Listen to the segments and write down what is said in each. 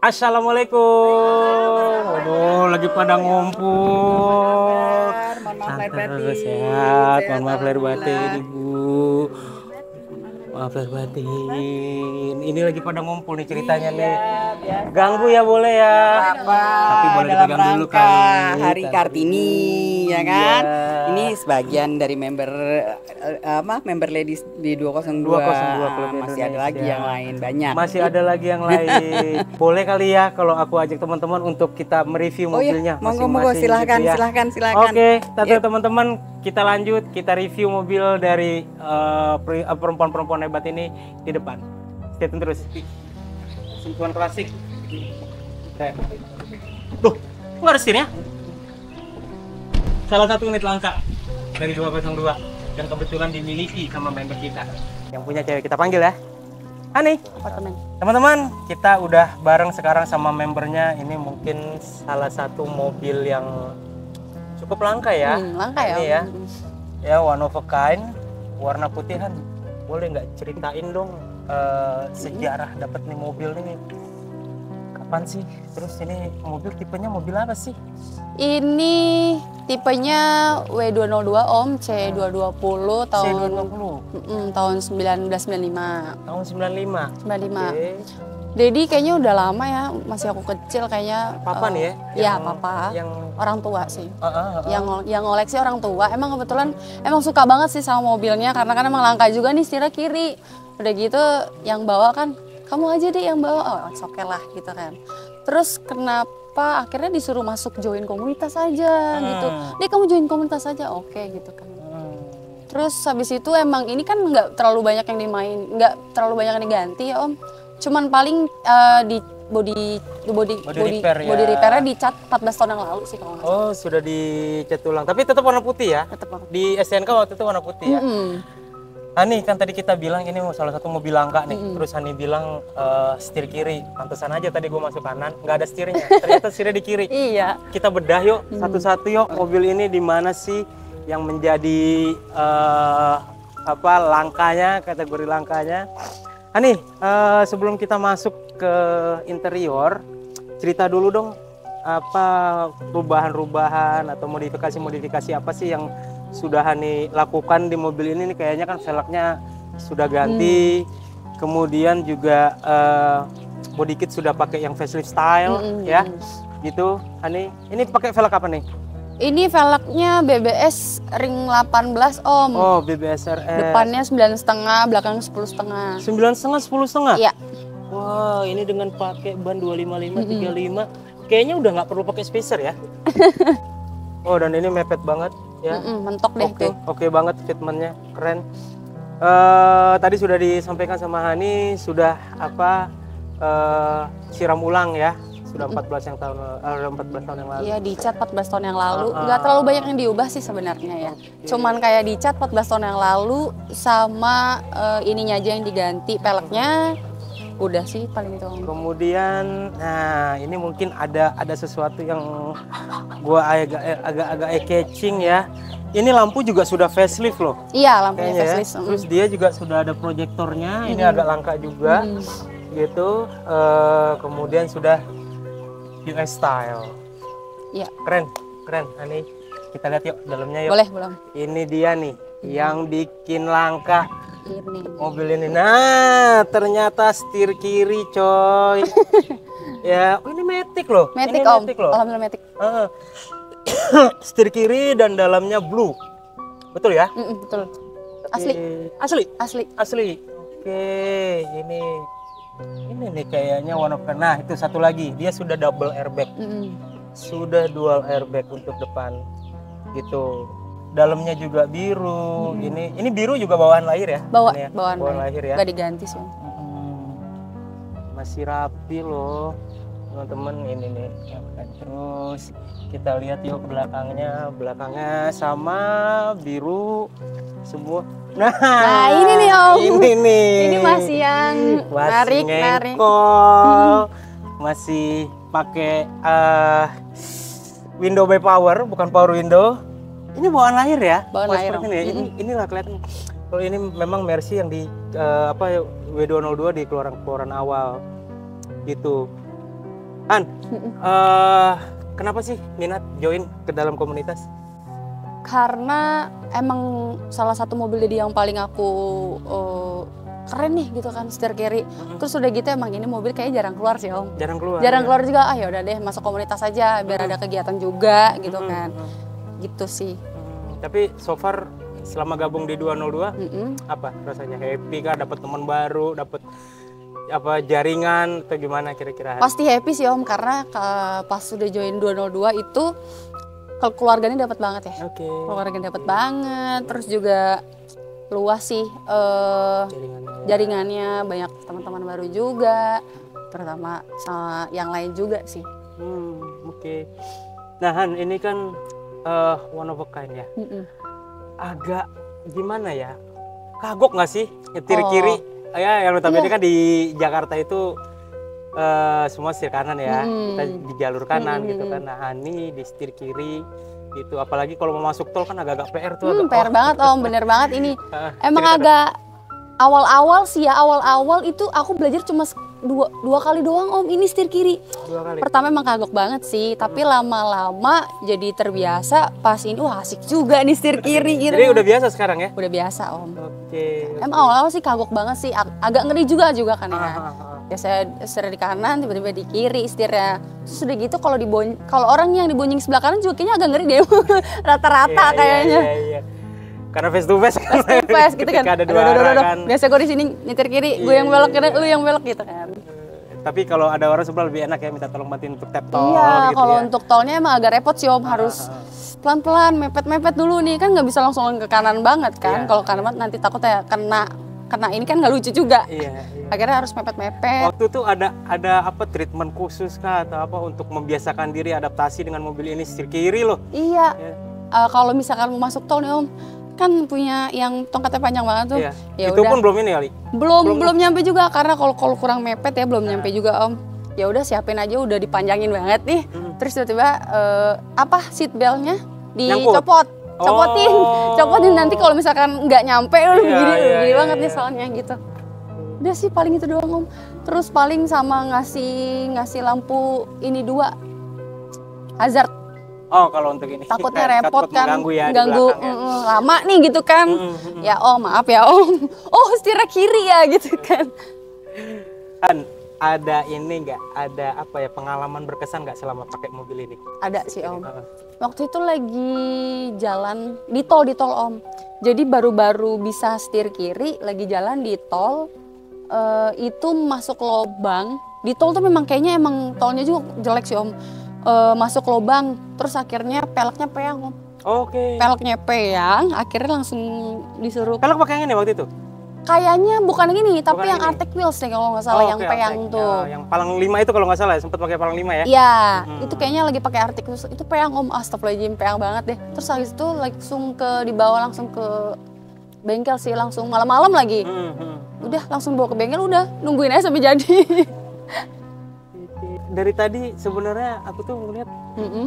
Assalamualaikum. Waduh, lagi pada ngumpul. Mohon maaf lahir batin. Sehat. Mohon maaf lahir batin, Ibu. Maaf lahir batin. Ini lagi pada ngumpul nih ceritanya nih. Biasa. Ganggu ya boleh ya. Apa? Tapi boleh Dalam dipegang dulu rangka kali. Hari Kartini, ya kan? Iya. Ini sebagian dari member member ladies di 202. 202 Klub Masih ada lagi Indonesia. yang lain banyak. Masih ada lagi yang lain. Boleh kali ya kalau aku ajak teman-teman untuk kita mereview mobilnya. Monggo masing-masing silahkan, gitu ya. silahkan. Oke, teman-teman kita lanjut, kita review mobil dari perempuan-perempuan hebat ini di depan. Stay tune terus. Sentuhan klasik. Tuh, nggak ada setirnya? Salah satu unit langka dari 202 yang kebetulan dimiliki sama member kita. Yang punya cewek kita panggil ya. Ani. Teman-teman, kita udah bareng sekarang sama membernya. Ini mungkin salah satu mobil yang cukup langka ya. Langka ya. Ini ya. Ya, one of a kind, warna putihan. Boleh nggak ceritain dong sejarah dapat nih mobil ini? Kapan sih? Terus ini mobil tipenya mobil apa sih? Ini tipenya W202 Om, C220 tahun C220. tahun 1995. Tahun 95. 95. Oke. Dedi kayaknya udah lama ya, masih aku kecil kayaknya. Papa nih ya? Iya, papa. Yang orang tua sih. uh. Yang ngoleksi orang tua. Emang kebetulan emang suka banget sih sama mobilnya karena kan emang langka juga nih setirnya kiri. Udah gitu yang bawa kan kamu aja deh yang bawa. Oh, oke lah gitu kan. Terus kenapa akhirnya disuruh masuk join komunitas aja gitu. Deh kamu join komunitas aja. Oke gitu kan. Terus habis itu emang ini kan nggak terlalu banyak yang nggak terlalu banyak yang diganti ya Om. Cuman paling di body repair-nya dicat 14 tahun yang lalu sih kalau nggak salah. Oh, sudah dicat ulang. Tapi tetap warna putih ya? Tetap warna. Di STNK waktu itu warna putih ya? Hani, kan tadi kita bilang ini salah satu mobil langka nih. Terus Hani bilang setir kiri. Pantesan aja tadi gue masuk kanan, nggak ada setirnya. Ternyata setirnya di kiri. Iya. Kita bedah yuk, satu-satu yuk. Mobil ini di mana sih yang menjadi langkanya, kategori langkanya? Hani, sebelum kita masuk ke interior, cerita dulu dong apa perubahan-perubahan atau modifikasi-modifikasi apa sih yang sudah Hani lakukan di mobil ini nih. Kayaknya kan velgnya sudah ganti, kemudian juga body kit sudah pakai yang facelift style ya gitu. Hani, ini pakai velg apa nih? Ini velgnya BBS ring 18 Om. Oh, BBS RS. Depannya 9,5, belakang 10,5. 9,5, 10,5? Iya. Wah, ini dengan pakai ban 255, 35, kayaknya udah nggak perlu pakai spacer ya. Oh, dan ini mepet banget ya. Mentok deh tuh. Oke banget fitmentnya, keren. Tadi sudah disampaikan sama Hani, sudah siram ulang ya. Sudah 14 tahun yang lalu. Iya, dicat 14 tahun yang lalu. Nggak terlalu banyak yang diubah sih sebenarnya ya. Cuman kayak dicat 14 tahun yang lalu sama ininya aja yang diganti, peleknya. Udah sih paling itu. Kemudian, nah ini mungkin ada sesuatu yang gua agak eye-catching ya. Ini lampu juga sudah facelift loh. Iya, lampunya Kayaknya facelift. ya. Terus dia juga sudah ada proyektornya. Ini agak langka juga. Gitu. Kemudian sudah US style. Iya. Keren. Ani, kita lihat yuk dalamnya yuk. Boleh, belum. Ini dia nih yang bikin langka Ini. mobil ini. Nah, ternyata setir kiri, coy. Ya, ini Matic loh. Matic Ini Om. Matic loh. Alhamdulillah Matic. Setir kiri dan dalamnya blue. Betul ya? Betul. Tapi- Asli. Asli. Oke, ini nih kayaknya one of kind. Nah, itu satu lagi, dia sudah double airbag. Sudah dual airbag untuk depan. Gitu. Dalamnya juga biru. Ini biru juga bawaan lahir ya? Ini ya? Bawaan lahir ya. Gak diganti sih. Masih rapi loh. Teman-teman, ini nih. Terus kita lihat yuk belakangnya sama biru semua. Nah, ini nih Om. Ini nih. Ini masih yang narik. Masih pakai window by power, bukan power window. Ini bawaan lahir ya? Bawaan lahir. Inilah kelihatan. Kalau ini memang Mercy yang di W202 di keluaran awal gitu. Han, kenapa sih minat join ke dalam komunitas? Karena emang salah satu mobil Dedi yang paling aku keren nih gitu kan, setir kiri. Terus udah gitu emang ini mobil kayaknya jarang keluar sih Om. Jarang keluar. Jarang ya? keluar juga. Ah ya udah deh masuk komunitas aja biar ada kegiatan juga gitu kan. Gitu sih. Tapi so far selama gabung di 202 apa rasanya? Happy kah? Dapat teman baru, dapat apa jaringan atau gimana kira-kira? Pasti happy sih Om karena pas sudah join 202 itu keluarganya dapat banget ya. Oke. Keluarganya dapat banget, terus juga luas sih jaringannya, banyak teman-teman baru juga, terutama sama yang lain juga sih. Oke. Nah Han, ini kan one of a kind ya. Agak gimana ya? Kagok nggak sih nyetir kiri? Ya, yang notabene kan di Jakarta itu semua setir kanan ya, kita di jalur kanan gitu kan. Nah Hani di setir kiri gitu, apalagi kalau mau masuk tol kan agak-agak PR tuh. PR banget Om, bener banget ini. Emang agak awal-awal sih ya, awal-awal itu aku belajar cuma dua kali doang Om ini setir kiri. 2 kali. Pertama emang kagok banget sih, tapi lama-lama jadi terbiasa. Pas ini wah asik juga nih setir kiri gitu. Jadi udah biasa sekarang ya? Udah biasa Om. Oke. Emang awal-awal sih kagok banget sih, agak ngeri juga kan ya. Biasa setir di kanan, tiba-tiba di kiri setirnya. Terus udah gitu kalau orang yang dibonjing sebelah kanan juga kayaknya agak ngeri deh. Rata-rata kayaknya. Iya. Karena face to face kan. Face gitu kan. Ada dua arah kan. Biasa gue di sini nyetir kiri, gue yang belok kiri, lu yang belok gitu kan. Tapi kalau ada orang sebelah lebih enak ya minta tolong bantuin untuk tap tol Iya, gitu kalau ya. untuk tolnya emang agak repot sih Om, harus pelan-pelan, mepet-mepet dulu nih, kan nggak bisa langsung ke kanan banget kan. Kalau kanan banget nanti takutnya kena ini kan nggak lucu juga. Iya. Akhirnya harus mepet-mepet. Waktu itu ada apa treatment khusus kah atau apa untuk membiasakan diri adaptasi dengan mobil ini setir kiri loh. Iya. Kalau misalkan mau masuk tol nih Om, kan punya yang tongkatnya panjang banget tuh. Iya. Ya Itu udah. pun belum ini kali. Belum nyampe juga karena kalau kurang mepet ya belum nyampe juga Om. Ya udah siapin aja udah dipanjangin banget nih. Terus tiba-tiba seat beltnya dicopot. Copotin nanti kalau misalkan nggak nyampe lu gini banget nih soalnya gitu. Udah sih paling itu doang Om. Terus paling sama ngasih lampu ini 2 hazard. Oh kalau untuk ini Takutnya repot takut kan, mengganggu ya di ganggu belakang ya. lama nih gitu kan. Ya maaf ya Om. Oh setirnya kiri ya gitu kan. Kan ada ini nggak, ada apa ya pengalaman berkesan nggak selama pakai mobil ini? Ada sih Om. Waktu itu lagi jalan di tol Om. Jadi baru-baru bisa setir kiri, lagi jalan di tol, itu masuk lubang. Di tol tuh memang kayaknya emang tolnya juga jelek sih Om. Masuk lubang, terus akhirnya peleknya peyang Om. Oke. Peleknya peyang, akhirnya langsung disuruh. Pelek pakai yang ini waktu itu? Kayaknya bukan yang ini, tapi Bukan yang ini. Arctic Wheels deh kalau nggak salah, yang oke, peyang oke. tuh. Yang palang 5 itu kalau nggak salah ya, sempat pakai palang 5 ya? Iya, itu kayaknya lagi pakai Arctic Wheels. Itu peyang Om, astagfirullahaladzim, peyang banget deh. Terus habis itu langsung dibawa langsung ke bengkel sih, langsung malam-malam lagi. Udah langsung bawa ke bengkel, udah nungguin aja sampai jadi. Dari tadi sebenarnya aku tuh ngeliat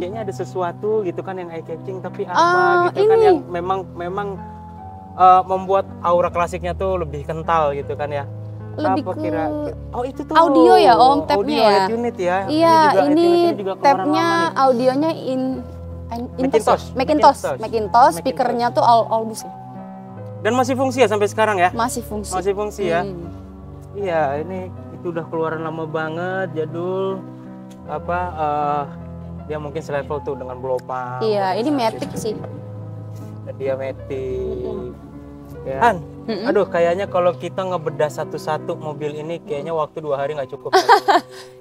kayaknya ada sesuatu gitu kan yang eye catching, tapi apa gitu kan ini. yang memang membuat aura klasiknya tuh lebih kental gitu kan ya. Lebih Apa ke oh itu tuh audio ya Om, tabnya audio ya. head unit ya. Iya, head ini unitnya juga keluaran tabnya lama nih. audionya Macintosh, speakernya tuh Albus ya. Dan masih fungsi ya sampai sekarang ya? Masih fungsi. Masih fungsi ya. Iya, ini itu udah keluaran lama banget, jadul. Dia mungkin selevel tuh dengan Blopa. Iya, ini Matic sih. Dia Matic. Ya. Han, aduh kayaknya kalau kita ngebedah satu-satu mobil ini kayaknya waktu 2 hari nggak cukup.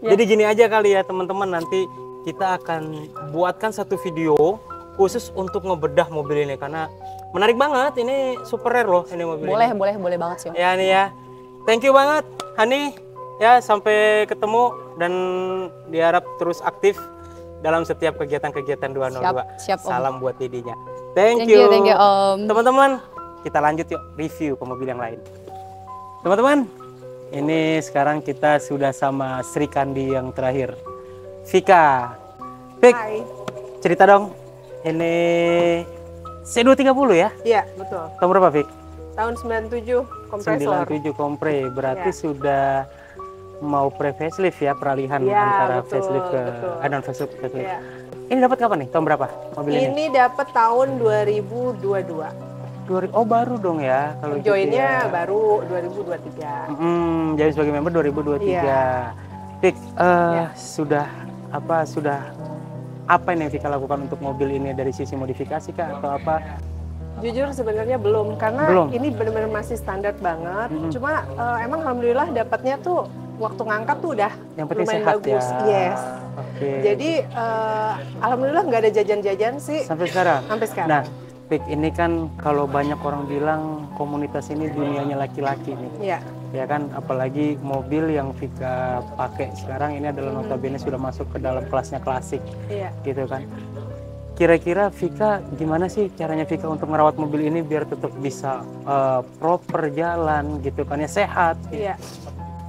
Jadi gini aja kali ya teman-teman, nanti kita akan buatkan satu video khusus untuk ngebedah mobil ini karena menarik banget. Ini super rare loh ini mobil ini. Boleh banget sih Om. Ya nih ya. Thank you banget Hani. Ya sampai ketemu dan diharap terus aktif dalam setiap kegiatan-kegiatan 202. Siap, Om. Salam buat Didinya. Thank you you Om. Teman-teman, kita lanjut yuk review ke mobil yang lain. Teman-teman, ini sekarang kita sudah sama Sri Kandi yang terakhir. Vika. Vik, cerita dong. Ini C230 ya? Iya, betul. Tahun berapa Vik? Tahun 97 kompresor. 97 kompre, berarti Ya. sudah mau pre-facelift ya, peralihan Iya, antara betul, facelift ke betul. non facelift. Iya. Ini dapat kapan nih? Tahun berapa mobil ini? Ini dapat tahun 2022. Oh baru dong ya kalau gitu Joinnya ya. baru 2023. Jadi sebagai member 2023. Iya. Fik, sudah apa yang Vika lakukan untuk mobil ini dari sisi modifikasi kah atau apa? Jujur sebenarnya belum, karena Belum? ini benar-benar masih standar banget. Cuma emang alhamdulillah dapatnya tuh waktu ngangkat tuh udah Yang penting lumayan sehat bagus. ya. Yes. Oke. Jadi alhamdulillah nggak ada jajan-jajan sih Sampai sekarang. sampai sekarang. Nah, Fik, ini kan kalau banyak orang bilang komunitas ini dunianya laki-laki nih. Iya. Ya kan, apalagi mobil yang Vika pakai sekarang ini adalah notabene sudah masuk ke dalam kelasnya klasik, Iya. gitu kan. Kira-kira Vika gimana sih caranya Vika untuk merawat mobil ini biar tetap bisa proper jalan gitu kan ya, sehat. Iya.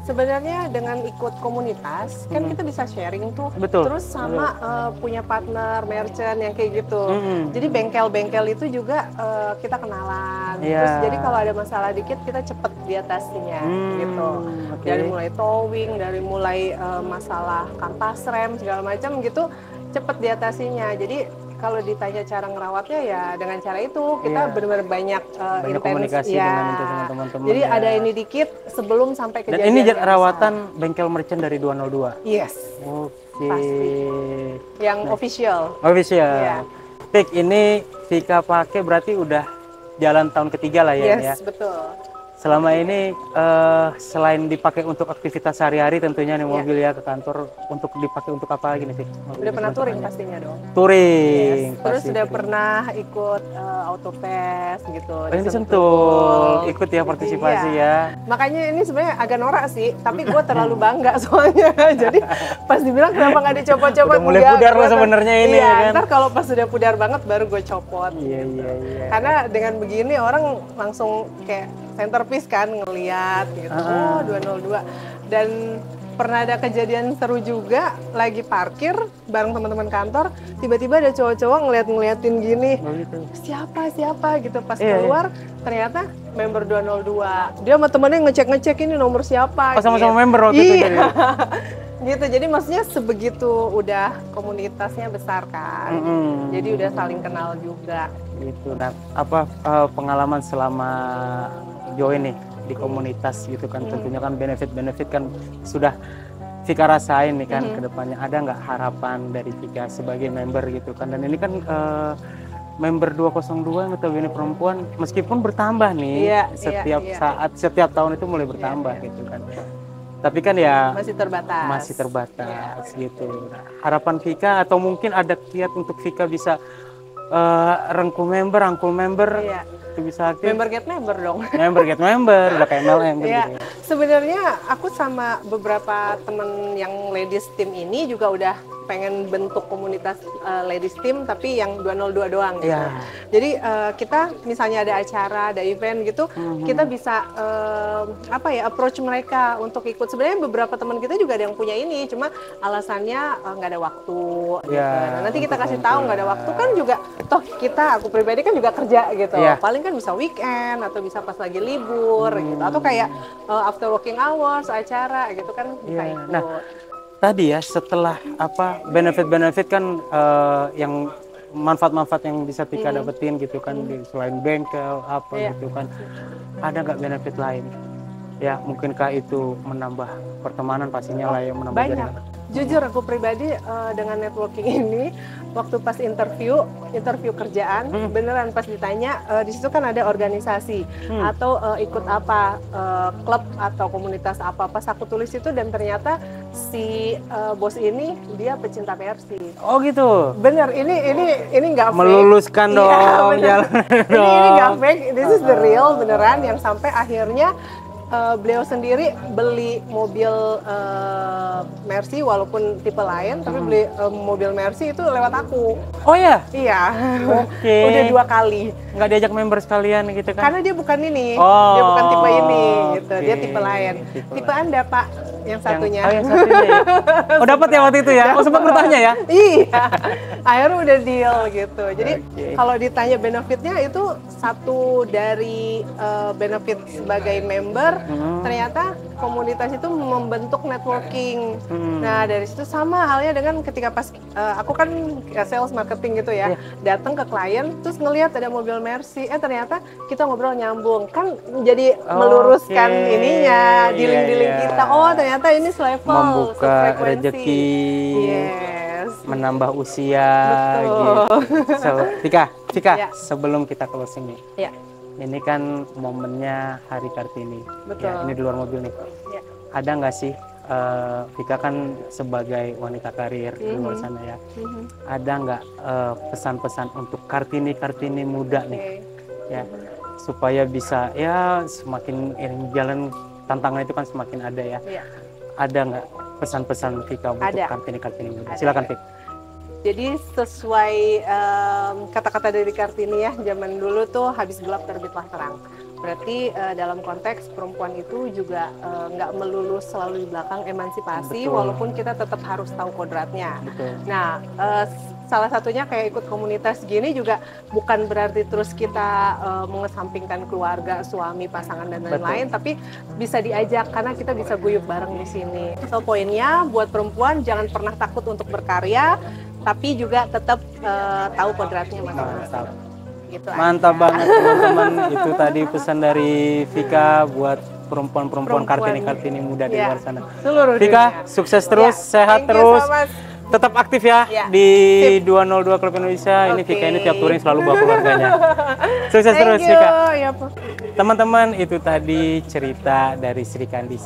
Sebenarnya dengan ikut komunitas kan kita bisa sharing tuh. Betul. Terus sama punya partner merchant yang kayak gitu. Mm-mm. Jadi bengkel-bengkel itu juga kita kenalan. Iya. Terus jadi kalau ada masalah dikit kita cepet diatasinya gitu. Oke. Dari mulai towing, dari mulai masalah kampas rem segala macam gitu cepet diatasinya. Jadi kalau ditanya cara ngerawatnya ya dengan cara itu kita Iya. benar-benar banyak Banyak intens, komunikasi ya. dengan itu sama teman-teman. Jadi ya. ada ini dikit sebelum sampai Dan kejadian. ini yang rawatan bengkel merchant dari 202. besar. Yes, Oke. Pasti. Yang official. Official. Iya. Fik, ini Vika pakai berarti udah jalan tahun ketiga lah ya. Yes, ya. betul. Selama ini selain dipakai untuk aktivitas sehari-hari tentunya nih mobil ya ke kantor, untuk dipakai untuk apa lagi nih Fik? Udah pernah touring pastinya dong. Touring. Yes. Terus pasti udah touring. pernah ikut autofest gitu. Oh, ini Sentul, ikut ya partisipasi Iya. ya. Makanya ini sebenarnya agak norak sih, tapi gue terlalu bangga soalnya. Jadi pas dibilang kenapa nggak dicopot-copot? Udah mulai enggak, pudar loh gua- sebenarnya ini iya, ya kan. Ntar kalau pas sudah pudar banget baru gue copot. Iya. Karena dengan begini orang langsung kayak centerpiece kan ngeliat gitu. Oh 202. Dan pernah ada kejadian seru juga lagi parkir bareng teman-teman kantor, tiba-tiba ada cowok-cowok ngeliatin gini. Oh, gitu. Siapa gitu pas Iya, keluar ternyata member 202. Dia sama temennya ngecek ini nomor siapa. Oh, sama-sama gitu. member waktu itu Iya. jadi. Gitu, jadi maksudnya sebegitu udah komunitasnya besar kan. Jadi udah saling kenal juga. Gitu. Nah, apa pengalaman selama join nih di komunitas gitu kan, tentunya kan benefit kan sudah Vika rasain nih kan ke depannya. Ada nggak harapan dari Vika sebagai member gitu kan? Dan ini kan member 202 notabene perempuan meskipun bertambah nih Iya, setiap iya. saat, setiap tahun itu mulai bertambah gitu kan. Tapi kan ya Masih terbatas. masih terbatas gitu. Nah, harapan Vika atau mungkin ada kiat untuk Vika bisa rangkul member Iya. itu bisa aktif. Member get member dong. Member get member, udah kayak MLM kan Iya, gitu. sebenarnya aku sama beberapa temen yang ladies team ini juga udah pengen bentuk komunitas ladies team tapi yang 202 doang gitu. Iya. Jadi kita misalnya ada acara, ada event gitu, kita bisa approach mereka untuk ikut. Sebenarnya beberapa teman kita juga ada yang punya ini, cuma alasannya nggak ada waktu. Gitu. Iya, Nah, nanti kita untuk kasih tahu nggak ada waktu kan juga. Toh aku pribadi kan juga kerja gitu. Iya. Paling kan bisa weekend atau bisa pas lagi libur gitu. Atau kayak after working hours acara gitu kan bisa Iya. ikut. Nah, tadi ya setelah benefit kan yang manfaat-manfaat yang bisa Vika dapetin gitu kan selain bengkel apa Iya. gitu kan, ada nggak benefit lain? Ya mungkinkah itu menambah pertemanan pastinya lah ya, menambah Banyak. jaringan. Jujur aku pribadi dengan networking ini waktu pas interview kerjaan beneran pas ditanya di situ kan ada organisasi atau ikut apa klub atau komunitas apa, pas aku tulis itu dan ternyata si bos ini dia pecinta Mercy. Oh gitu. Bener, ini nggak fake. Meluluskan Iya, dong bener. jalan Ini nggak dong. fake, this is the real beneran yang sampai akhirnya beliau sendiri beli mobil Mercy walaupun tipe lain, tapi beli mobil Mercy itu lewat aku. Oh ya, Iya, Oke. udah 2 kali. nggak diajak member sekalian gitu kan? Karena dia bukan ini, Oh, dia bukan tipe ini, gitu. Dia oke. tipe lain. Tipe Tipe Anda Pak. yang satunya. Yang satunya ya. Oh dapat ya waktu itu ya? Oh sempat bertanya ya? Iya, akhirnya udah deal gitu. Jadi Oke. kalau ditanya benefitnya itu satu dari benefit sebagai member, ternyata komunitas itu membentuk networking. Nah dari situ sama halnya dengan ketika pas aku kan sales marketing gitu ya, datang ke klien terus ngelihat ada mobil Mercy, ternyata kita ngobrol nyambung kan, jadi meluruskan ininya, dealing-dealing kita. Oh ternyata ini selevel, Membuka sefrekuensi. rezeki, Yes. menambah usia Betul. gitu. So, Vika, Ya. sebelum kita closing nih, Ya, ini kan momennya Hari Kartini. Betul. Ya, ini di luar mobil nih. ya. Ada nggak sih, Vika kan sebagai wanita karir di luar sana ya, ada nggak pesan-pesan untuk Kartini muda nih, ya, supaya bisa ya semakin iring jalan tantangan itu kan semakin ada ya. Iya. Ada nggak pesan-pesan Vika untuk Ada. Kartini muda? Ada. Silakan Vika. Jadi sesuai kata-kata dari Kartini ya, zaman dulu tuh habis gelap terbitlah terang. Berarti dalam konteks perempuan itu juga nggak melulu selalu di belakang emansipasi, Betul. walaupun kita tetap harus tahu kodratnya. Betul. Nah, salah satunya kayak ikut komunitas gini juga bukan berarti terus kita mengesampingkan keluarga, suami, pasangan dan lain-lain, tapi bisa diajak karena kita bisa guyup bareng di sini. So poinnya buat perempuan jangan pernah takut untuk berkarya, tapi juga tetap tahu kodratnya masing-masing. Mantap. Gitu Mantap aja. banget teman-teman. Itu tadi pesan dari Vika buat perempuan-perempuan Perempuan. Kartini muda di Ya. luar sana. Seluruh Vika, dunia. sukses terus, Ya, sehat thank you terus. so much. Tetap aktif ya Ya. di 202 Klub Indonesia. Ini Oke. Vika ini tiap touring selalu bawa keluarganya. Sukses Thank terus you. Vika. Ya, Pak. Teman-teman, itu tadi cerita dari Sri Kandi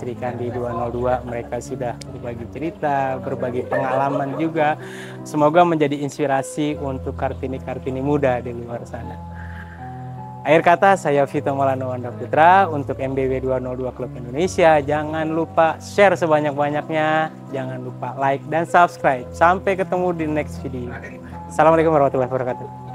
202. Mereka sudah berbagi cerita, berbagi pengalaman juga. Semoga menjadi inspirasi untuk Kartini muda di luar sana. Akhir kata, saya Vito Maulana Wanda Putra untuk MBW 202 Klub Indonesia. Jangan lupa share sebanyak-banyaknya, jangan lupa like dan subscribe. Sampai ketemu di next video. Assalamualaikum warahmatullahi wabarakatuh.